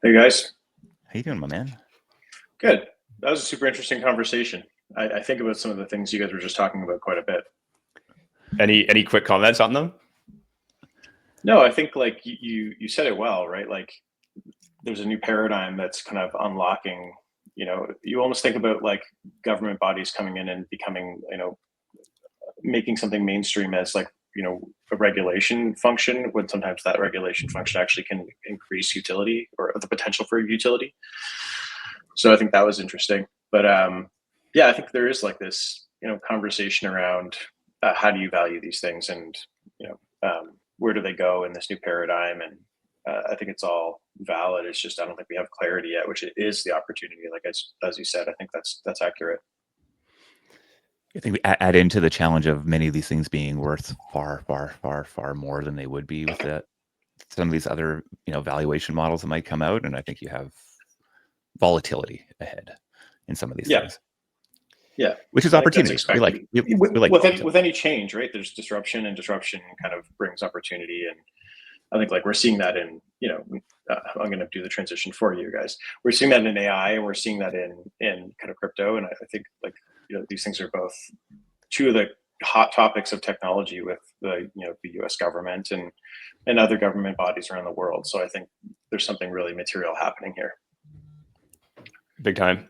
Hey guys, How you doing, my man? good. That was a super interesting conversation. I think about some of the things you guys were just talking about quite a bit. Any quick comments on them? No, I think like you said it well, right? Like there's a new paradigm that's kind of unlocking. You almost think about like government bodies coming in and becoming, making something mainstream as like a regulation function when sometimes that regulation function actually can increase utility or the potential for utility. So I think that was interesting. But yeah, I think there is like this conversation around how do you value these things, and where do they go in this new paradigm, and I think it's all valid. It's just I don't think we have clarity yet, which is the opportunity. Like as you said, I think that's accurate. I think we add into the challenge of many of these things being worth far, far, far, far more than they would be with that. Some of these other, valuation models that might come out, and I think you have volatility ahead in some of these Yeah. things. Yeah, which is I think that's opportunity. We expected. like we like With any change, right? There's disruption, and disruption kind of brings opportunity. And I think like we're seeing that in I'm going to do the transition for you guys. We're seeing that in AI, and we're seeing that in kind of crypto. And I think like these things are both two of the hot topics of technology with the U.S. government and other government bodies around the world. So I think there's something really material happening here. Big time.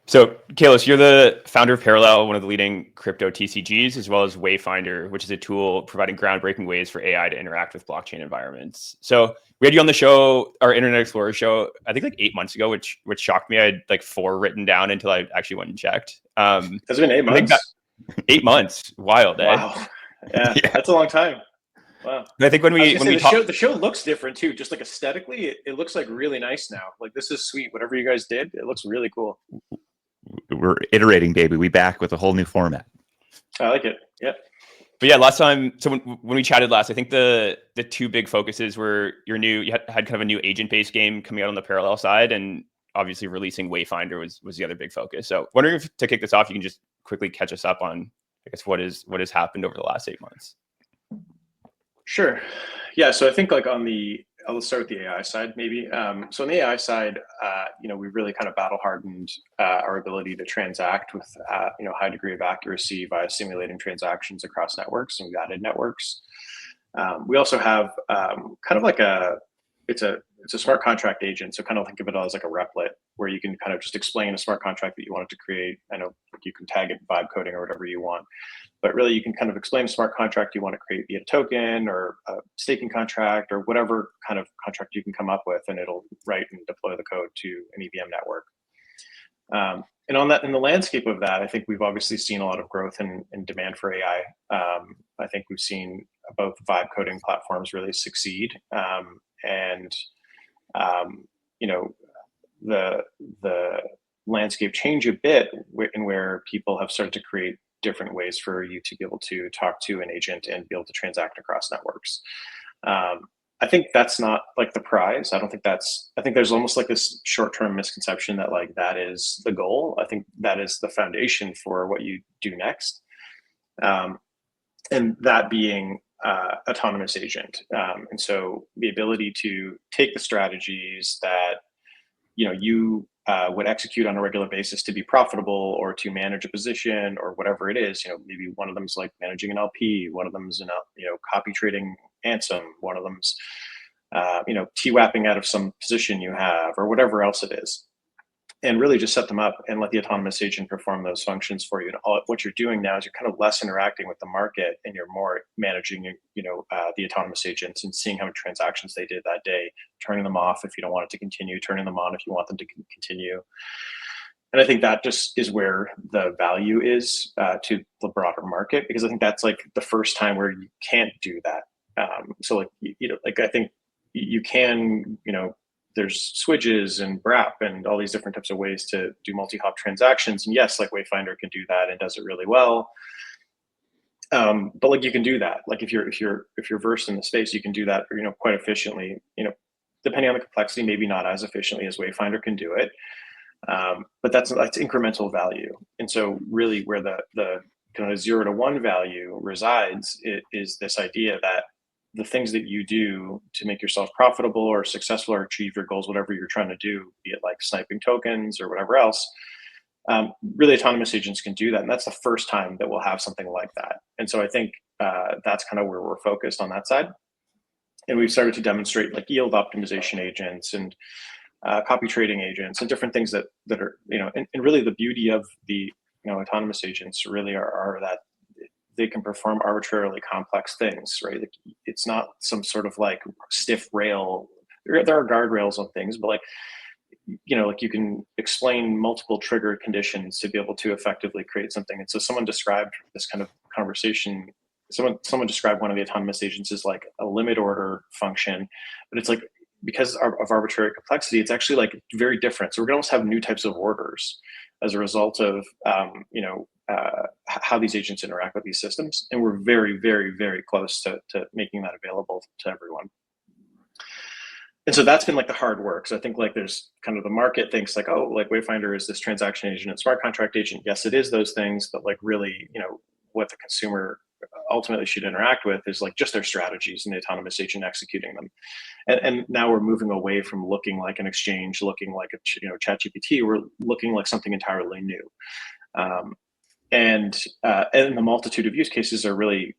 So, Kalos, you're the founder of Parallel, one of the leading crypto TCGs, as well as Wayfinder, which is a tool providing groundbreaking ways for AI to interact with blockchain environments. So, we had you on the show, our Internet Explorer show, I think like 8 months ago, which shocked me. I had like 4 written down until I actually went and checked. Has it been 8 months? 8 months, wild, eh? Wow, yeah, that's a long time. Wow. I think when we the show looks different too. Just like aesthetically, it looks like really nice now. Like this is sweet. Whatever you guys did, it looks really cool. We're iterating, baby. We back with a whole new format. I like it. Yeah. But yeah, last time, so when we chatted last, I think the 2 big focuses were you had kind of a new agent-based game coming out on the Parallel side, and obviously releasing Wayfinder was the other big focus. So wondering if to kick this off, you can just quickly catch us up on, I guess, what has happened over the last 8 months. Sure. Yeah. So I think like I'll start with the AI side maybe. So on the AI side, we really kind of battle hardened our ability to transact with high degree of accuracy via simulating transactions across networks, and we've added networks. We also have kind of like it's a smart contract agent. So kind of think of it as like a replit where you can kind of just explain a smart contract that you wanted to create. I know you can tag it vibe coding or whatever you want, but really you can kind of explain a smart contract you want to create via token or a staking contract or whatever kind of contract you can come up with, and it'll write and deploy the code to an EVM network. And on that, in the landscape of that, I think we've obviously seen a lot of growth in demand for AI. I think we've seen both vibe coding platforms really succeed, and the landscape change a bit in where people have started to create different ways for you to be able to talk to an agent and be able to transact across networks. I think that's not like the prize. I think there's almost like this short-term misconception that like that is the goal. I think that is the foundation for what you do next. And that being autonomous agent. And so the ability to take the strategies that you would execute on a regular basis to be profitable or to manage a position or whatever it is. Maybe one of them is like managing an LP, one of them is copy trading Ansem, one of them's TWApping out of some position you have or whatever else it is, and really just set them up and let the autonomous agent perform those functions for you. And what you're doing now is you're kind of less interacting with the market and you're more managing, the autonomous agents and seeing how many transactions they did that day, turning them off if you don't want it to continue, turning them on if you want them to continue. And I think that just is where the value is to the broader market, because I think that's like the first time where you can't do that. So like, I think you can, there's switches and BRAP and all these different types of ways to do multi-hop transactions. And yes, like Wayfinder can do that and does it really well. But like you can do that. Like if you're versed in the space, you can do that, quite efficiently. Depending on the complexity, maybe not as efficiently as Wayfinder can do it. But that's incremental value. And so really where the kind of 0 to 1 value resides is this idea that the things that you do to make yourself profitable or successful or achieve your goals, whatever you're trying to do, be it like sniping tokens or whatever else, really autonomous agents can do that. And that's the first time that we'll have something like that. And so I think that's kind of where we're focused on that side. And we've started to demonstrate like yield optimization agents and copy trading agents and different things that are, and really the beauty of the, autonomous agents really are that they can perform arbitrarily complex things, right? Like, it's not some sort of like stiff rail. There are guardrails on things, but like, like you can explain multiple trigger conditions to be able to effectively create something. And so someone described this kind of conversation. Someone described one of the autonomous agents as like a limit order function, but it's like, because of arbitrary complexity, it's actually like very different. So we're going to almost have new types of orders as a result of, how these agents interact with these systems. And we're very, very, very close to making that available to everyone. And so that's been like the hard work. So I think like there's kind of the market thinks like, oh, like Wayfinder is this transaction agent and smart contract agent. Yes, it is those things, but like really, what the consumer ultimately should interact with is like just their strategies and the autonomous agent executing them. And now we're moving away from looking like an exchange, looking like a ChatGPT. We're looking like something entirely new. And the multitude of use cases are really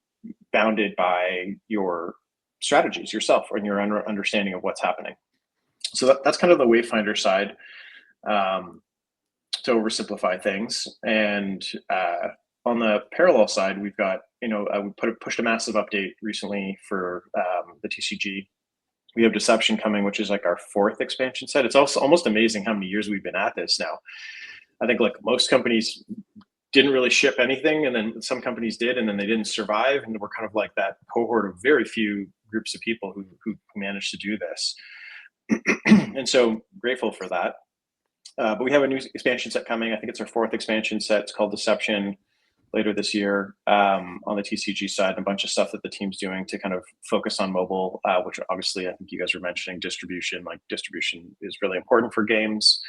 bounded by your strategies yourself and your understanding of what's happening. So that's kind of the Wayfinder side, to oversimplify things. And on the parallel side, we've got, we pushed a massive update recently for the TCG. We have Deception coming, which is like our 4th expansion set. It's also almost amazing how many years we've been at this now. I think like most companies didn't really ship anything, and then some companies did, and then they didn't survive. And we're kind of like that cohort of very few groups of people who managed to do this. And so grateful for that. But we have a new expansion set coming. I think it's our 4th expansion set. It's called Deception, later this year, on the TCG side, and a bunch of stuff that the team's doing to kind of focus on mobile, which obviously I think you guys were mentioning distribution. Like distribution is really important for games.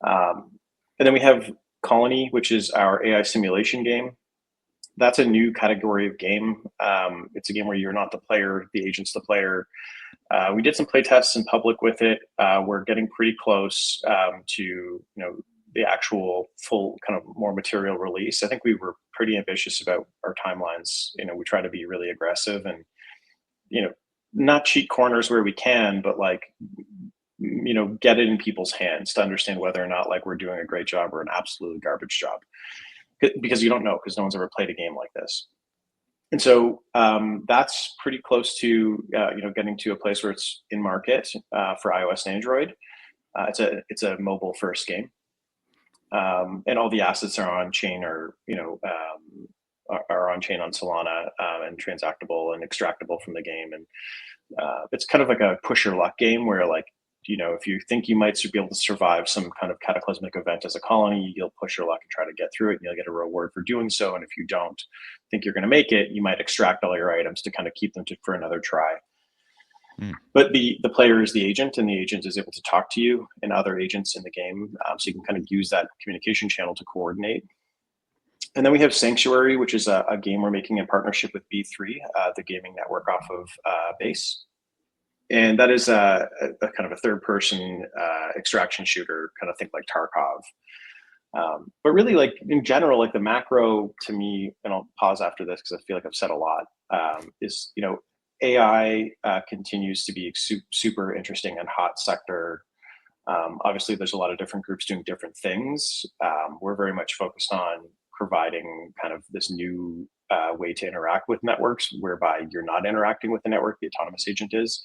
And then we have Colony, which is our AI simulation game. That's a new category of game. It's a game where you're not the player, the agent's the player. We did some play tests in public with it. We're getting pretty close to the actual full kind of more material release. I think we were pretty ambitious about our timelines. We try to be really aggressive and not cheat corners where we can, but like get it in people's hands to understand whether or not like we're doing a great job or an absolutely garbage job, because you don't know, because no one's ever played a game like this. And so that's pretty close to getting to a place where it's in market for iOS and Android. It's a mobile first game, and all the assets are on chain or are on chain on Solana, and transactable and extractable from the game. And it's kind of like a push your luck game where like, if you think you might be able to survive some kind of cataclysmic event as a colony, you'll push your luck and try to get through it, and you'll get a reward for doing so. And if you don't think you're going to make it, you might extract all your items to kind of keep them for another try. But the player is the agent, and the agent is able to talk to you and other agents in the game, so you can kind of use that communication channel to coordinate. And then we have Sanctuary, which is a game we're making in partnership with B3, the gaming network off of Base. And that is a kind of a third-person extraction shooter, kind of think like Tarkov. But really, like in general, like the macro to me, and I'll pause after this because I feel like I've said a lot, is AI continues to be super interesting and hot sector. Obviously, there's a lot of different groups doing different things. We're very much focused on providing kind of this new way to interact with networks, whereby you're not interacting with the network, the autonomous agent is.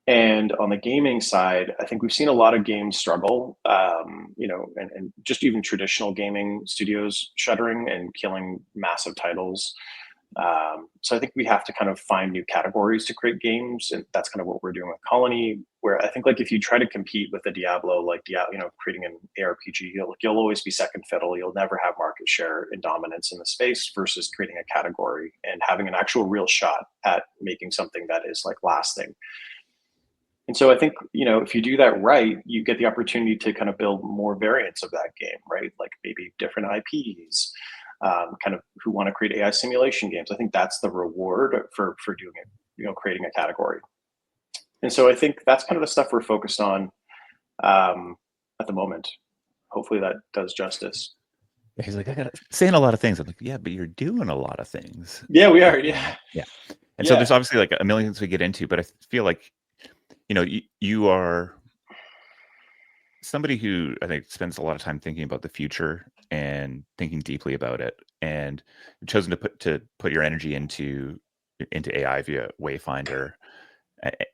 And on the gaming side, I think we've seen a lot of games struggle, and just even traditional gaming studios shuttering and killing massive titles. So I think we have to kind of find new categories to create games, and that's kind of what we're doing with Colony. Where I think like if you try to compete with a Diablo, like creating an ARPG, you'll always be second fiddle. You'll never have market share and dominance in the space versus creating a category and having an actual real shot at making something that is like lasting. And so I think, if you do that right, you get the opportunity to kind of build more variants of that game, right? Like maybe different IPs, kind of who want to create AI simulation games. I think that's the reward for doing it, creating a category. And so I think that's kind of the stuff we're focused on at the moment. Hopefully that does justice. He's like, I got saying a lot of things. I'm like, yeah, but you're doing a lot of things. Yeah, we are. Yeah. And so there's obviously like a million things we get into, but I feel like, you are somebody who I think spends a lot of time thinking about the future and thinking deeply about it, and you've chosen to put your energy into AI via Wayfinder,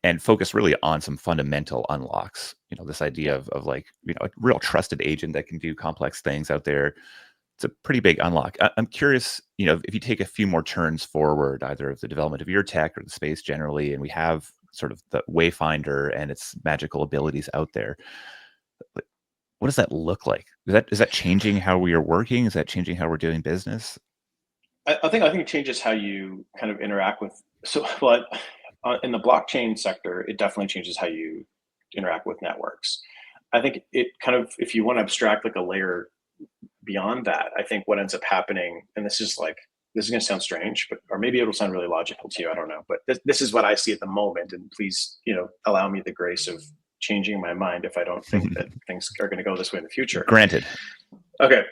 and focus really on some fundamental unlocks. This idea of like, a real trusted agent that can do complex things out there. It's a pretty big unlock. I'm curious, if you take a few more turns forward, either of the development of your tech or the space generally, and we have sort of the Wayfinder and its magical abilities out there, what does that look like? Is that changing how we are working? Is that changing how we're doing business? I think it changes how you kind of interact with. So, but in the blockchain sector, it definitely changes how you interact with networks. I think it kind of, if you want to abstract like a layer beyond that, I think what ends up happening, and this is going to sound strange, or maybe it'll sound really logical to you, I don't know, but this is what I see at the moment, and please, allow me the grace of changing my mind if I don't think that things are going to go this way in the future. Granted. Okay.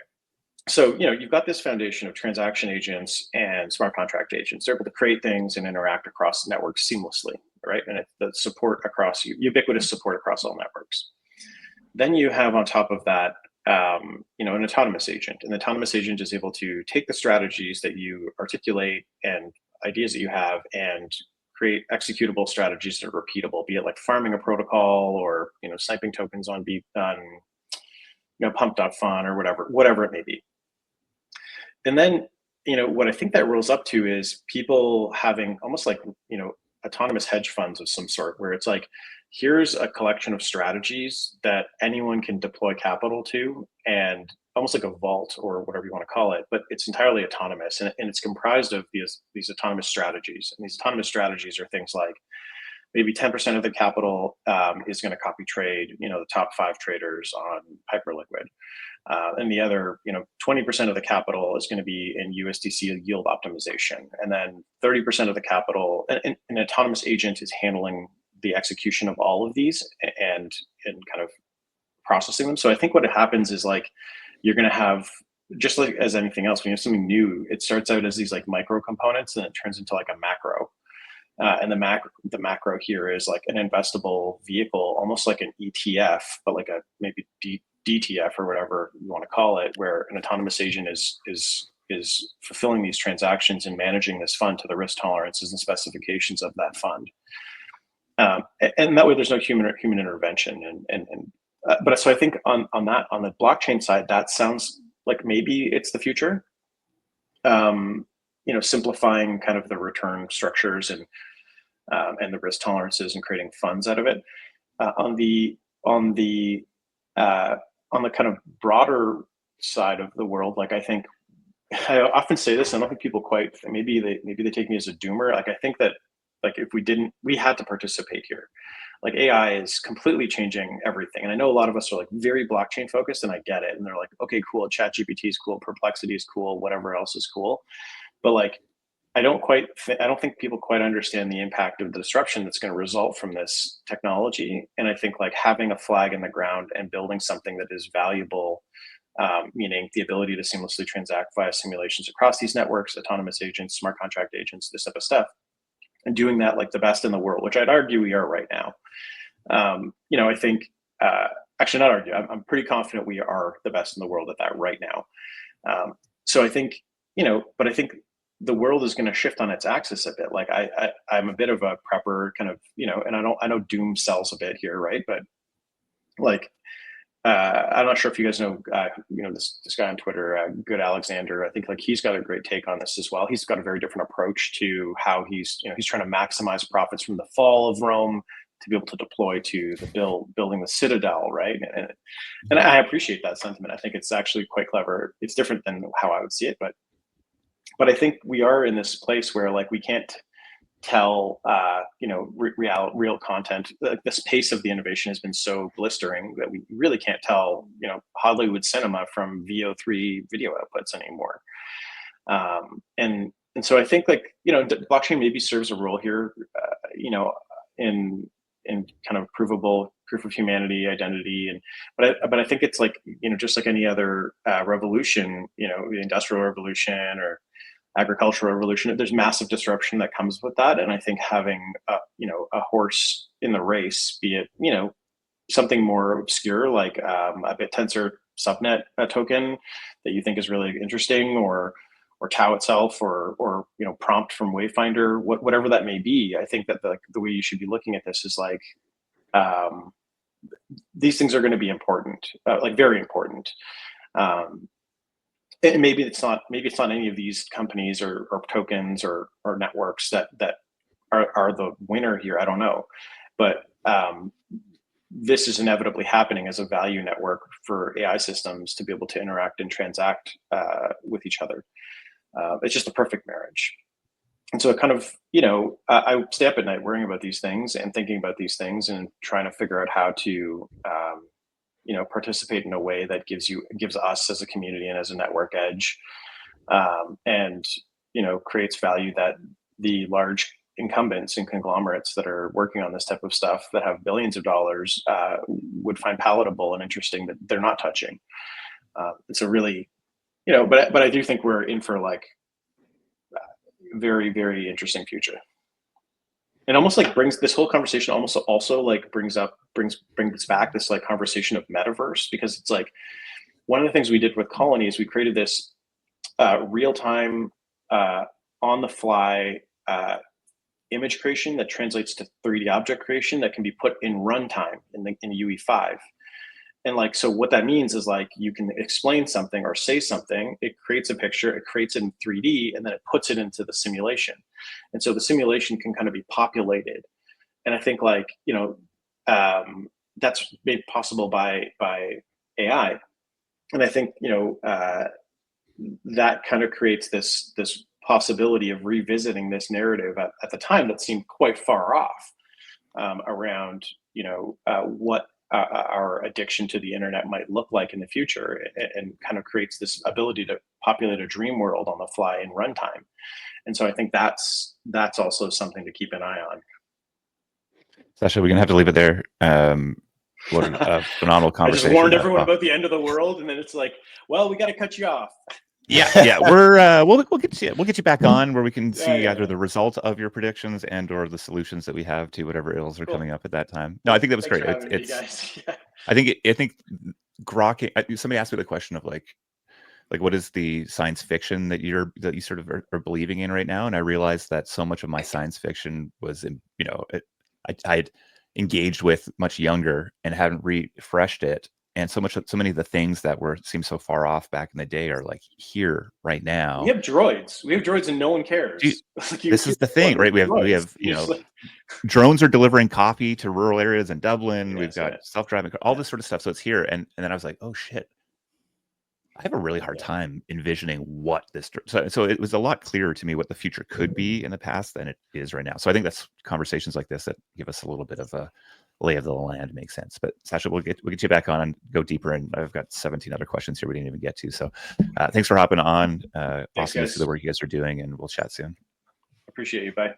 So, you've got this foundation of transaction agents and smart contract agents. They're able to create things and interact across networks seamlessly, right? And the support across ubiquitous support across all networks. Then you have on top of that, an autonomous agent. And the autonomous agent is able to take the strategies that you articulate and ideas that you have and create executable strategies that are repeatable, be it like farming a protocol or, sniping tokens on pump.fun or whatever it may be. And then, what I think that rolls up to is people having almost like, autonomous hedge funds of some sort, where it's like, here's a collection of strategies that anyone can deploy capital to, and almost like a vault or whatever you want to call it, but it's entirely autonomous. And it's comprised of these autonomous strategies. And these autonomous strategies are things like maybe 10% of the capital is going to copy trade, the top 5 traders on Hyperliquid. And the other, 20% of the capital is going to be in USDC yield optimization. And then 30% of the capital, an autonomous agent is handling the execution of all of these and kind of processing them. So I think what happens is like, you're going to have, just like as anything else, when you have something new, it starts out as these like micro components and it turns into like a macro. And the macro here is like an investable vehicle, almost like an ETF, but like a maybe DTF or whatever you want to call it, where an autonomous agent is fulfilling these transactions and managing this fund to the risk tolerances and specifications of that fund. And that way, there's no human intervention. But so I think on the blockchain side, that sounds like maybe it's the future. Simplifying kind of the return structures and the risk tolerances and creating funds out of it. On the kind of broader side of the world, like I think I often say this, I don't think people quite, maybe they take me as a doomer. Like I think that like if we had to participate here. Like AI is completely changing everything. And I know a lot of us are like very blockchain focused, and I get it. And they're like, okay, cool, ChatGPT is cool, Perplexity is cool, whatever else is cool. But like, I don't think people quite understand the impact of the disruption that's going to result from this technology. And I think like having a flag in the ground and building something that is valuable, meaning the ability to seamlessly transact via simulations across these networks, autonomous agents, smart contract agents, this type of stuff, and doing that like the best in the world, which I'd argue we are right now. I think, actually not argue, I'm pretty confident we are the best in the world at that right now. So I think, but I think the world is going to shift on its axis a bit. Like I'm a bit of a prepper kind of, and I know doom sells a bit here, right? But like, I'm not sure if you guys know, this guy on Twitter, Good Alexander. I think like he's got a great take on this as well. He's got a very different approach to how he's trying to maximize profits from the fall of Rome to be able to deploy to the building the citadel, right? And I appreciate that sentiment. I think it's actually quite clever. It's different than how I would see it, but I think we are in this place where like we can't tell real content. This pace of the innovation has been so blistering that we really can't tell Hollywood cinema from VO3 video outputs anymore. And so I think blockchain maybe serves a role here, in kind of provable proof of humanity, identity, but I think it's just like any other revolution, the industrial revolution or agricultural revolution, there's massive disruption that comes with that. And I think having a horse in the race, be it something more obscure like a BitTensor subnet token that you think is really interesting, or Tau itself, or prompt from Wayfinder, whatever that may be. I think that the way you should be looking at this is these things are going to be important, very important. And maybe it's not any of these companies or tokens or networks that are the winner here. I don't know, but this is inevitably happening as a value network for AI systems to be able to interact and transact with each other. It's just a perfect marriage. And so it kind of, I stay up at night worrying about these things and thinking about these things and trying to figure out how to participate in a way that gives us as a community and as a network edge, and creates value that the large incumbents and conglomerates that are working on this type of stuff that have billions of dollars would find palatable and interesting that they're not touching. It's a really, but I do think we're in for very, very interesting future. And almost brings this whole conversation also brings back this conversation of metaverse, because it's one of the things we did with Colony is we created this real-time on the fly image creation that translates to 3D object creation that can be put in runtime in UE5. And so what that means is you can explain something or say something, it creates a picture, it creates it in 3D, and then it puts it into the simulation. And so the simulation can kind of be populated. And I think that's made possible by AI. And I think, that kind of creates this possibility of revisiting this narrative at the time that seemed quite far off, around, what our addiction to the internet might look like in the future, and kind of creates this ability to populate a dream world on the fly in runtime. And so I think that's also something to keep an eye on. Sasha, we're gonna have to leave it there. What a phenomenal conversation. I just warned everyone about the end of the world, and then it's well, we got to cut you off. Yeah, we'll get you back on where we can see either the result of your predictions or the solutions that we have to whatever ills are coming up at that time. No, I think that was great. I think grok. Somebody asked me the question of what is the science fiction that you sort of are believing in right now, and I realized that so much of my science fiction was I'd engaged with much younger and haven't refreshed it. And so many of the things that seemed so far off back in the day are here right now. We have droids and no one cares. Dude, this is the thing, right? We have drones are delivering coffee to rural areas in Dublin. We've got self-driving, all this sort of stuff. So it's here. And then I was like, oh shit, I have a really hard time envisioning what this. So it was a lot clearer to me what the future could be in the past than it is right now. So I think that's conversations like this that give us a little bit of a lay of the land makes sense. But Sasha, we'll get you back on and go deeper. And I've got 17 other questions here we didn't even get to. So thanks for hopping on. Awesome to see the work you guys are doing, and we'll chat soon. Appreciate you. Bye.